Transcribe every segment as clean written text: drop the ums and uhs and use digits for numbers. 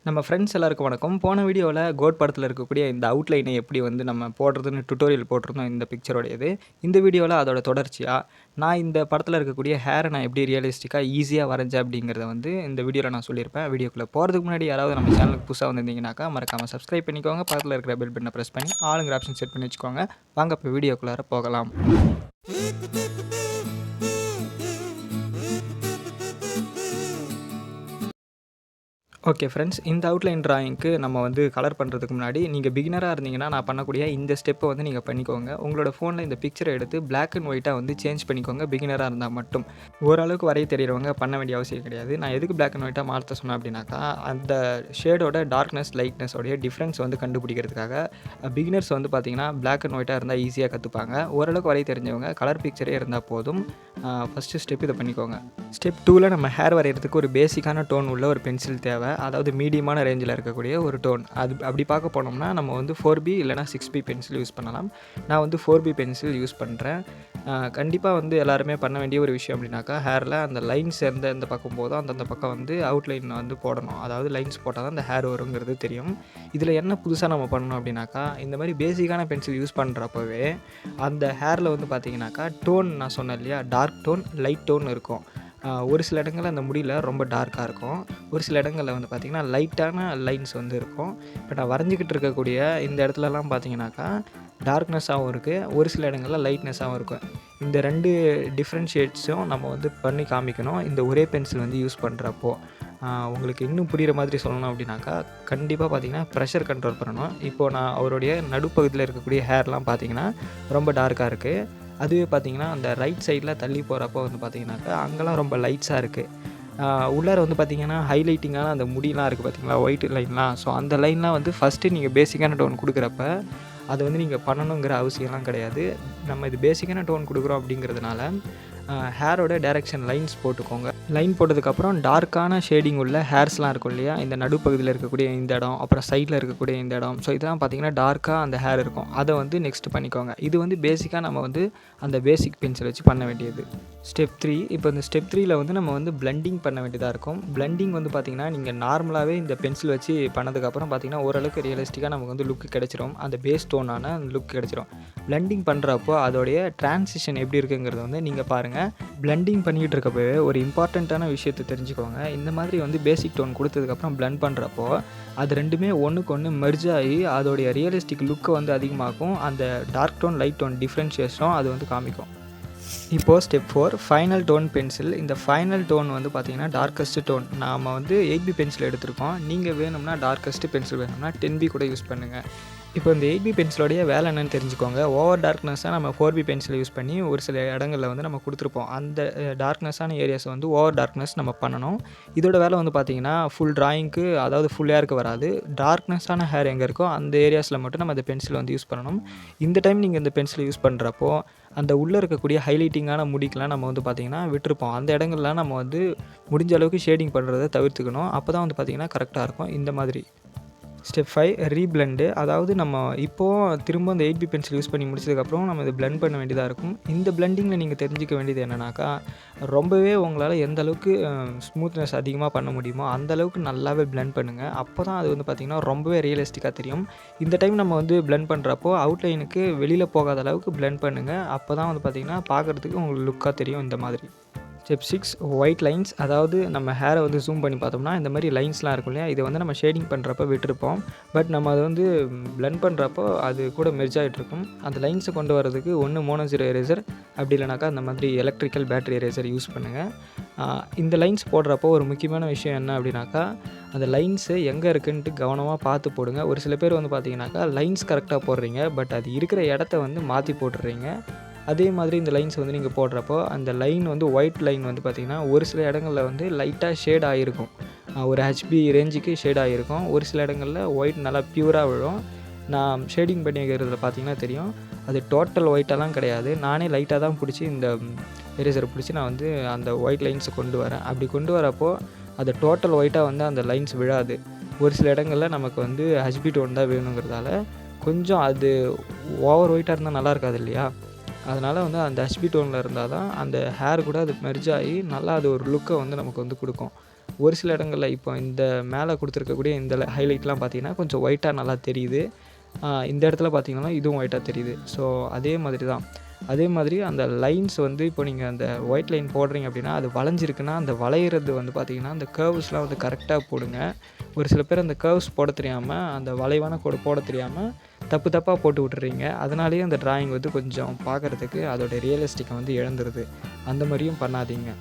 நம்ம ஃப்ரெண்ட்ஸ் எல்லாருக்கும் வணக்கம். போன வீடியோவில் கோட் படத்தில் இருக்கக்கூடிய இந்த அவுட்லைனை எப்படி வந்து நம்ம போடுறதுன்னு டுட்டோரியல் போட்டிருந்தோம் இந்த பிக்சரோடையது. இந்த வீடியோவில் அதோட தொடர்ச்சியாக நான் இந்த படத்தில் இருக்கக்கூடிய ஹேரை நான் எப்படி ரியலிஸ்டிக்காக ஈஸியாக வரைஞ்சேன் அப்படிங்கிறத வந்து இந்த வீடியோவில் நான் சொல்லியிருப்பேன். வீடியோக்குள்ளே போகிறதுக்கு முன்னாடி யாராவது நம்ம சேனலுக்கு புதுசாக வந்திருந்தீங்கன்னாக்கா மறக்காமல் சப்ஸ்கிரைப் பண்ணிக்கோங்க. பக்கத்தில் இருக்கிற பெல் பட்டனை ப்ரெஸ் பண்ணி ஆளுங்கிற ஆப்ஷன் செட் பண்ணி வச்சுக்கோங்க. வாங்க இப்போ வீடியோக்குள்ளார போகலாம். ஓகே ஃப்ரெண்ட்ஸ், இந்த அவுட்லைன் ட்ராயிங்க்கு நம்ம வந்து கலர் பண்ணுறதுக்கு முன்னாடி நீங்கள் பிகினராக இருந்தீங்கன்னா நான் பண்ணக்கூடிய இந்த ஸ்டெப்பை வந்து நீங்கள் பண்ணிக்கோங்க. உங்களோட ஃபோனில் இந்த பிக்சரை எடுத்து பிளாக் அண்ட் ஒயிட்டாக வந்து சேஞ்ச் பண்ணிக்கோங்க. பிகினராக இருந்தால் மட்டும் ஓரளவுக்கு வரைய தெரியறவங்க பண்ண வேண்டிய அவசியம் கிடையாது. நான் எதுக்கு பிளாக் அண்ட் ஒயிட்டாக மாற்ற சொன்னேன் அப்படின்னாக்கா, அந்த ஷேடோட டார்க்னஸ் லைட்னஸோடைய டிஃப்ரென்ஸ் வந்து கண்டுபிடிக்கிறதுக்காக. பிகினர்ஸ் வந்து பார்த்திங்கன்னா பிளாக் அண்ட் ஒயிட்டாக இருந்தால் ஈஸியாக கற்றுப்பாங்க. ஓரளவுக்கு வரைய தெரிஞ்சவங்க கலர் பிக்சரே இருந்தால் போதும். ஃபஸ்ட்டு ஸ்டெப் இதை பண்ணிக்கோங்க. ஸ்டெப் 2ல் நம்ம ஹேர் வரைகிறதுக்கு ஒரு பேசிக்கான டோன் உள்ள ஒரு பென்சில் தேவை. அதாவது மீடியமான ரேஞ்சில் இருக்கக்கூடிய ஒரு டோன். அப்படி பார்க்க போனோம்னா நம்ம வந்து 4B இல்லைனா 6B பென்சில் யூஸ் பண்ணலாம். நான் வந்து 4B பென்சில் யூஸ் பண்ணுறேன். கண்டிப்பாக வந்து எல்லாருமே பண்ண வேண்டிய ஒரு விஷயம் அப்படின்னாக்கா, ஹேரில் அந்த லைன்ஸ் எந்த பக்கம் போதோ அந்தந்த பக்கம் வந்து அவுட்லைன் வந்து போடணும். அதாவது லைன்ஸ் போட்டால் தான் அந்த ஹேர் வருங்கிறது தெரியும். இதில் என்ன புதுசாக நம்ம பண்ணணும் அப்படின்னாக்கா, இந்த மாதிரி பேசிக்கான பென்சில் யூஸ் பண்ணுறப்பவே அந்த ஹேரில் வந்து பார்த்திங்கனாக்கா டோன் நான் சொன்னேன் இல்லையா, டார்க் டோன் லைட் டோன் இருக்கும். ஒரு சில இடங்களில் அந்த முடியில் ரொம்ப டார்க்காக இருக்கும். ஒரு சில இடங்களில் வந்து பார்த்திங்கன்னா லைட்டான லைன்ஸ் வந்து இருக்கும். இப்போ நான் வரைஞ்சிக்கிட்டு இருக்கக்கூடிய இந்த இடத்துலலாம் பார்த்திங்கனாக்கா டார்க்னஸ்ஸாகவும் இருக்குது, ஒரு சில இடங்களில் லைட்னஸ்ஸாகவும் இருக்கும். இந்த 2 டிஃப்ரெண்ட் ஷேட்ஸும் நம்ம வந்து பண்ணி காமிக்கணும் இந்த ஒரே பென்சில் வந்து யூஸ் பண்ணுறப்போ. உங்களுக்கு இன்னும் புரிகிற மாதிரி சொல்லணும் அப்படின்னாக்கா, கண்டிப்பாக பார்த்திங்கன்னா ப்ரெஷர் கண்ட்ரோல் பண்ணணும். இப்போது நான் அவருடைய நடுப்பகுதியில் இருக்கக்கூடிய ஹேர்லாம் பார்த்திங்கன்னா ரொம்ப டார்க்காக இருக்குது. அதுவே பார்த்திங்கன்னா அந்த ரைட் சைடில் தள்ளி போகிறப்போ வந்து பார்த்திங்கனாக்கா அங்கெல்லாம் ரொம்ப லைட்ஸாக இருக்குது. உள்ளார வந்து பார்த்திங்கன்னா ஹைலைட்டிங்கான அந்த முடியெலாம் இருக்குது பார்த்திங்களா, ஒயிட் லைன்லாம். ஸோ அந்த லைன்லாம் வந்து ஃபஸ்ட்டு நீங்கள் பேசிக்கான டோன் கொடுக்குறப்ப அது வந்து நீங்கள் பண்ணணுங்கிற அவசியம்லாம் கிடையாது. நம்ம இது பேசிக்கான டோன் கொடுக்குறோம் அப்படிங்கிறதுனால ஹேரோட டைரக்ஷன் லைன்ஸ் போட்டுக்கோங்க. லைன் போட்டதுக்கப்புறம் டார்க்கான ஷேடிங் உள்ள ஹேர்ஸ்லாம் இருக்கும் இல்லையா, இந்த நடுப்பகுதியில் இருக்கக்கூடிய இந்த இடம், அப்புறம் சைடில் இருக்கக்கூடிய இந்த இடம். ஸோ இதெல்லாம் பார்த்திங்கன்னா டார்க்காக அந்த ஹேர் இருக்கும். அதை வந்து நெக்ஸ்ட் பண்ணிக்கோங்க. இது வந்து பேசிக்காக நம்ம வந்து அந்த பேசிக் பென்சில் வச்சு பண்ண வேண்டியது. ஸ்டெப் 3. இப்போ இந்த ஸ்டெப் 3ல் வந்து நம்ம வந்து பிளெண்டிங் பண்ண வேண்டியதாக இருக்கும். பிளெண்டிங் வந்து பார்த்திங்கன்னா நீங்கள் நார்மலாகவே இந்த பென்சில் வச்சு பண்ணதுக்கப்புறம் பார்த்திங்கன்னா ஓரளவுக்கு ரியலிஸ்டிக்காக நமக்கு வந்து லுக் கிடச்சிரும். அந்த பேஸ் டோனான லுக் கிடச்சிரும். பிளெண்டிங் பண்ணுறப்போ அதோடைய டிரான்சிஷன் எப்படி இருக்குங்கிறத வந்து நீங்கள் பாருங்கள். பிளெண்டிங் பண்ணிக்கிட்டு இருக்கப்பவே ஒரு இம்பார்ட்டண்ட்டான விஷயத்தை தெரிஞ்சுக்கோங்க. இந்த மாதிரி வந்து பேசிக் டோன் கொடுத்ததுக்கப்புறம் பிளெண்ட் பண்ணுறப்போ அது ரெண்டுமே ஒன்றுக்கு ஒன்று மெர்ஜ் ஆகி அதோடைய ரியலிஸ்டிக் லுக்கை வந்து அதிகமாக்கும். அந்த டார்க் டோன் லைட் டோன் டிஃப்ரென்ஷியேஷனும் அது வந்து காமிக்கும். இப்போது ஸ்டெப் 4 ஃபைனல் டோன் பென்சில். இந்த ஃபைனல் டோன் வந்து பார்த்திங்கன்னா டார்க்கஸ்ட் டோன். நாம் வந்து 8B பென்சில் எடுத்திருக்கோம். நீங்கள் வேணும்னா டார்க்கஸ்ட் பென்சில் வேணும்னா 10B கூட யூஸ் பண்ணுங்கள். இப்போ இந்த 8B பென்சிலோடைய வேலை என்னென்னு தெரிஞ்சுக்கோங்க. ஓவர் டார்க்னஸாக நம்ம 4B பென்சிலை யூஸ் பண்ணி ஒரு சில இடங்களில் வந்து நம்ம கொடுத்துருப்போம். அந்த டார்க்னஸான ஏரியாஸை வந்து ஓவர் டார்க்னஸ் நம்ம பண்ணணும். இதோட வேலை வந்து பார்த்திங்கன்னா ஃபுல் ட்ராயிங்க்கு, அதாவது ஃபுல் ஹேருக்கு வராது. டார்க்னஸான ஹேர் எங்கே இருக்கோ அந்த ஏரியாஸில் மட்டும் நம்ம அந்த பென்சில் வந்து யூஸ் பண்ணணும். இந்த டைம் நீங்கள் இந்த பென்சிலை யூஸ் பண்ணுறப்போ அந்த உள்ளே இருக்கக்கூடிய ஹைலைட்டிங்கான முடிக்கெலாம் நம்ம வந்து பார்த்திங்கன்னா விட்டுருப்போம். அந்த இடங்கள்லாம் நம்ம வந்து முடிஞ்ச அளவுக்கு ஷேடிங் பண்ணுறதை தவிர்த்துக்கணும். அப்போ தான் வந்து பார்த்திங்கன்னா கரெக்டாக இருக்கும். இந்த மாதிரி. ஸ்டெப் 5 ரீப்ளெண்டு. அதாவது நம்ம இப்போது திரும்ப அந்த 8B பென்சில் யூஸ் பண்ணி முடிச்சதுக்கப்புறம் நம்ம இதை பிளெண்ட் பண்ண வேண்டியதாக இருக்கும். இந்த பிளெண்டிங்கில் நீங்கள் தெரிஞ்சிக்க வேண்டியது என்னென்னாக்கா, ரொம்பவே உங்களால் எந்த அளவுக்கு ஸ்மூத்னஸ் அதிகமாக பண்ண முடியுமோ அந்தளவுக்கு நல்லாவே பிளெண்ட் பண்ணுங்கள். அப்போ தான் அது வந்து பார்த்திங்கன்னா ரொம்பவே ரியலிஸ்டிக்காக தெரியும். இந்த டைம் நம்ம வந்து பிளெண்ட் பண்ணுறப்போ அவுட்லைனுக்கு வெளியில் போகாத அளவுக்கு பிளெண்ட் பண்ணுங்கள். அப்போ தான் வந்து பார்த்திங்கன்னா பார்க்குறதுக்கு உங்களுக்கு லுக்காக தெரியும் இந்த மாதிரி. Step 6 white lines. அதாவது நம்ம ஹேரை வந்து ஜூம் பண்ணி பார்த்தோம்னா இந்த மாதிரி லைன்ஸ்லாம் இருக்கும் இல்லையா, இதை வந்து நம்ம ஷேடிங் பண்ணுறப்ப விட்டுருப்போம். பட் நம்ம அதை வந்து பிளெண்ட் பண்ணுறப்போ அது கூட மெர்ஜ் ஆகிட்ருக்கும். அந்த லைன்ஸை கொண்டு வரதுக்கு ஒன்று மோனோஜிரோ எரேசர், அப்படி இல்லைனாக்கா அந்த மாதிரி எலக்ட்ரிக்கல் பேட்டரி எரேசர் யூஸ் பண்ணுங்கள். இந்த லைன்ஸ் போடுறப்போ ஒரு முக்கியமான விஷயம் என்ன அப்படின்னாக்கா, அந்த லைன்ஸு எங்கே இருக்குன்ட்டு கவனமாக பார்த்து போடுங்க. ஒரு சில பேர் வந்து பார்த்திங்கனாக்கா லைன்ஸ் கரெக்டாக போடுறீங்க, பட் அது இருக்கிற இடத்த வந்து மாற்றி போட்டுடுறீங்க. அதே மாதிரி இந்த லைன்ஸ் வந்து நீங்கள் போடுறப்போ அந்த லைன் வந்து ஒயிட் லைன் வந்து பார்த்திங்கன்னா ஒரு சில இடங்களில் வந்து லைட்டாக ஷேட் ஆகிருக்கும். ஒரு HB ரேஞ்சுக்கு ஷேட் ஆகிருக்கும். ஒரு சில இடங்களில் ஒயிட் நல்லா ப்யூராக விழும். நான் ஷேடிங் பண்ணி வைக்கிறதுல பார்த்திங்கன்னா தெரியும். அது டோட்டல் ஒயிட்டெல்லாம் கிடையாது. நானே லைட்டாக தான் பிடிச்சி இந்த எரேசரை பிடிச்சி நான் வந்து அந்த ஒயிட் லைன்ஸை கொண்டு வரேன். அப்படி கொண்டு வரப்போ அது டோட்டல் ஒயிட்டாக வந்து அந்த லைன்ஸ் விழாது. ஒரு சில இடங்களில் நமக்கு வந்து HB டோன் தான் வேணுங்கிறதால கொஞ்சம் அது ஓவர் ஒயிட்டாக இருந்தால் நல்லா இருக்காது இல்லையா. அதனால் வந்து அந்த HB டோனில் இருந்தால் தான் அந்த ஹேர் கூட அது மெர்ஜ் ஆகி நல்லா அது ஒரு லுக்கை வந்து நமக்கு வந்து கொடுக்கும். ஒரு சில இடங்களில் இப்போ இந்த மேலே கொடுத்துருக்கக்கூடிய இந்த ஹைலைட்லாம் பார்த்திங்கன்னா கொஞ்சம் ஒயிட்டாக நல்லா தெரியுது. இந்த இடத்துல பார்த்திங்கன்னா இதுவும் ஒயிட்டாக தெரியுது. ஸோ அதே மாதிரி அந்த லைன்ஸ் வந்து இப்போ நீங்கள் அந்த ஒயிட் லைன் போடுறீங்க அப்படின்னா அது வளைஞ்சிருக்குன்னா அந்த வளையிறது வந்து பார்த்திங்கன்னா அந்த கர்வ்ஸ்லாம் வந்து கரெக்டாக போடுங்க. ஒரு சில பேர் அந்த கர்வ்ஸ் போட தெரியாமல் அந்த வளைவான கோடு போட தெரியாமல் தப்பாக போட்டு விட்டுறீங்க. அதனாலேயே அந்த டிராயிங் வந்து கொஞ்சம் பார்க்குறதுக்கு அதோடய ரியலிஸ்டிக்கை வந்து இழந்துருது. அந்த மாதிரியும் பண்ணாதீங்க.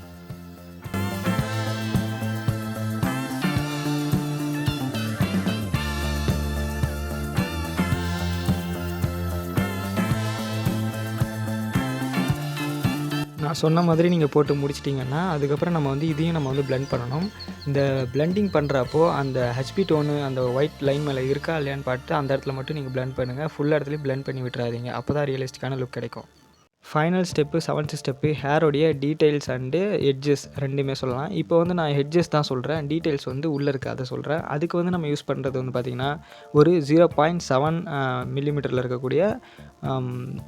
நான் சொன்ன மாதிரி நீங்கள் போட்டு முடிச்சிட்டிங்கன்னா அதுக்கப்புறம் நம்ம வந்து இதையும் நம்ம வந்து பிளெண்ட் பண்ணணும். இந்த பிளெண்டிங் பண்ணுறப்போ அந்த ஹெச்பி டோனு அந்த ஒயிட் லைன் மேலே இருக்கா இல்லையான்னு பார்த்துட்டு அந்த இடத்துல மட்டும் நீங்கள் பிளெண்ட் பண்ணுங்கள். ஃபுல் இடத்துலையும் பிளெண்ட் பண்ணி விட்டுறாதீங்க. அப்போ தான் ரியலிஸ்டிக்கான லுக் கிடைக்கும். ஃபைனல் ஸ்டெப்பு 7th ஸ்டெப்பு ஹேரோடைய டீட்டெயில்ஸ் அண்டு எட்ஜஸ் ரெண்டுமே சொல்லலாம். இப்போ வந்து நான் எட்ஜஸ் தான் சொல்கிறேன். டீட்டெயில்ஸ் வந்து உள்ளே இருக்குது அதை சொல்கிறேன். அதுக்கு வந்து நம்ம யூஸ் பண்ணுறது வந்து பார்த்திங்கன்னா ஒரு 0.7 மில்லிமீட்டரில் இருக்கக்கூடிய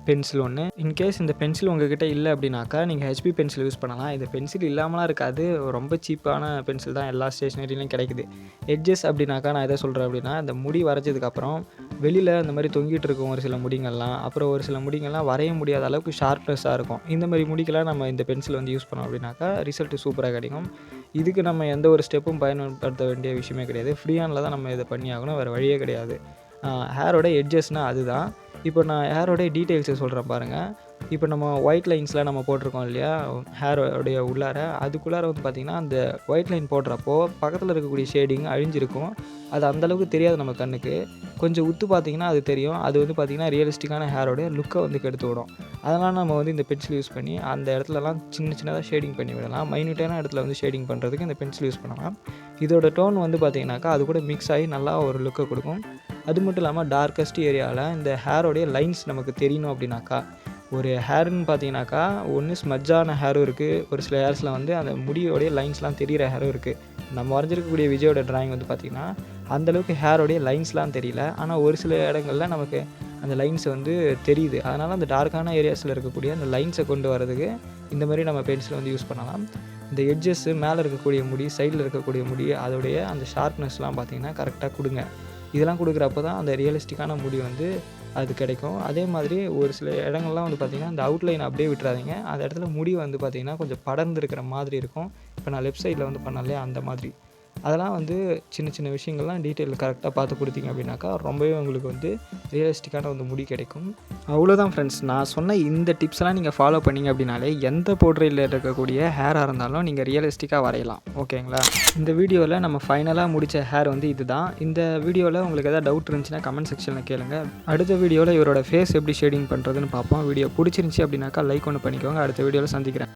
பென்சில் ஒன்று. இன்கேஸ் இந்த பென்சில் உங்கள்கிட்ட இல்லை அப்படின்னாக்கா நீங்கள் ஹெச்பி பென்சில் யூஸ் பண்ணலாம். இந்த பென்சில் இல்லாமலாம் இருக்காது. ரொம்ப சீப்பான பென்சில் தான் எல்லா ஸ்டேஷ்னரிலையும் கிடைக்குது. எட்ஜஸ் அப்படின்னாக்கா நான் எதை சொல்கிறேன் அப்படின்னா இந்த முடி வரைஞ்சதுக்கப்புறம் வெளியில் இந்த மாதிரி தொங்கிட்டு இருக்கும் ஒரு சில முடிங்கள்லாம். அப்புறம் ஒரு சில முடிங்கள்லாம் வரைய முடியாத அளவுக்கு ஷார்ப்னஸாக இருக்கும். இந்த மாதிரி முடிக்கெல்லாம் நம்ம இந்த பென்சில் வந்து யூஸ் பண்ணோம் அப்படின்னாக்கா ரிசல்ட்டு சூப்பராக கிடைக்கும். இதுக்கு நம்ம எந்த ஒரு ஸ்டெப்பும் பயன்படுத்த வேண்டிய விஷயமே கிடையாது. ஃப்ரீ ஹேண்டில் தான் நம்ம இதை பண்ணி ஆகணும். வேறு வழியே கிடையாது. ஹேரோட எட்ஜஸ்னால் அதுதான். இப்போ நான் ஹேரோட டீட்டெயில்ஸை சொல்கிறேன் பாருங்கள். இப்போ நம்ம ஒயிட் லைன்ஸ்லாம் நம்ம போட்டிருக்கோம் இல்லையா ஹேரோடைய உள்ளார, அதுக்குள்ளார வந்து பார்த்திங்கன்னா அந்த ஒயிட் லைன் போடுறப்போ பக்கத்தில் இருக்கக்கூடிய ஷேடிங் அழிஞ்சிருக்கும். அது அந்தளவுக்கு தெரியாது நம்ம கண்ணுக்கு. கொஞ்சம் உத்து பார்த்திங்கன்னா அது தெரியும். அது வந்து பார்த்திங்கன்னா ரியலிஸ்டிக்கான ஹேரோடைய லுக்கை வந்து கெடுத்து விடும். அதனால் நம்ம வந்து இந்த பென்சில் யூஸ் பண்ணி அந்த இடத்துலலாம் சின்னதாக ஷேடிங் பண்ணி விடலாம். மைன்யூட்டான இடத்துல வந்து ஷேடிங் பண்ணுறதுக்கு இந்த பென்சில் யூஸ் பண்ணலாம். இதோட டோன் வந்து பார்த்திங்கனாக்கா அது கூட மிக்ஸ் ஆகி நல்லா ஒரு லுக்கை கொடுக்கும். அது மட்டும் இல்லாமல் டார்க்கஸ்ட் ஏரியாவில் இந்த ஹேரோடைய லைன்ஸ் நமக்கு தெரியணும் அப்படின்னாக்கா ஒரு ஹேருன்னு பார்த்தீங்கன்னாக்கா ஒன்று ஸ்மஜ்ஜான ஹேரும் இருக்குது. ஒரு சில ஹேர்ஸில் வந்து அந்த முடியோடைய லைன்ஸ்லாம் தெரிகிற ஹேரும் இருக்குது. நம்ம வரைஞ்சிருக்கக்கூடிய விஜயோட டிராயிங் வந்து பார்த்திங்கன்னா அந்தளவுக்கு ஹேரோடைய லைன்ஸ்லாம் தெரியல. ஆனால் ஒரு சில இடங்களில் நமக்கு அந்த லைன்ஸ் வந்து தெரியுது. அதனால் அந்த டார்க்கான ஏரியாஸில் இருக்கக்கூடிய அந்த லைன்ஸை கொண்டு வரதுக்கு இந்த மாதிரி நம்ம பென்சில் வந்து யூஸ் பண்ணலாம். இந்த எட்ஜஸ்ஸு மேலே இருக்கக்கூடிய முடி, சைடில் இருக்கக்கூடிய முடி, அதோடைய அந்த ஷார்ப்னஸ்லாம் பார்த்திங்கன்னா கரெக்டாக கொடுங்க. இதெல்லாம் கொடுக்குறப்ப தான் அந்த ரியலிஸ்டிக்கான முடி வந்து அது கிடைக்கும். அதே மாதிரி ஒரு சில இடங்கள்லாம் வந்து பார்த்திங்கன்னா இந்த அவுட்லைன் அப்படியே விட்டுறாதீங்க. அந்த இடத்துல முடி வந்து பார்த்திங்கன்னா கொஞ்சம் படர்ந்து இருக்கிற மாதிரி இருக்கும். இப்போ நான் லெஃப்ட் சைடில் வந்து பண்ணேன் இல்லையா அந்த மாதிரி. அதெல்லாம் வந்து சின்ன சின்ன விஷயங்கள்லாம் டீட்டெயில் கரெக்டாக பார்த்து கொடுத்தீங்க அப்படின்னாக்கா ரொம்பவே உங்களுக்கு வந்து ரியலிஸ்டிக்கான வந்து முடி கிடைக்கும். அவ்வளோதான் ஃப்ரெண்ட்ஸ். நான் சொன்ன இந்த டிப்ஸ்லாம் நீங்கள் ஃபாலோ பண்ணிங்க அப்படின்னாலே எந்த போர்ட்ரேட்டில் இருக்கக்கூடிய ஹேராக இருந்தாலும் நீங்கள் ரியலிஸ்டிக்காக வரையலாம். ஓகேங்களா? இந்த வீடியோவில் நம்ம ஃபைனலாக முடித்த ஹேர் வந்து இதுதான். இந்த வீடியோவில் உங்களுக்கு எதாவது டவுட் இருந்துச்சுன்னா கமெண்ட் செக்ஷனில் கேளுங்க. அடுத்த வீடியோவில் இவரோட ஃபேஸ் எப்படி ஷேடிங் பண்ணுறதுன்னு பார்ப்போம். வீடியோ பிடிச்சிருந்துச்சி அப்படின்னாக்கா லைக் ஒன்று பண்ணிக்கோங்க. அடுத்த வீடியோவில் சந்திக்கிறேன்.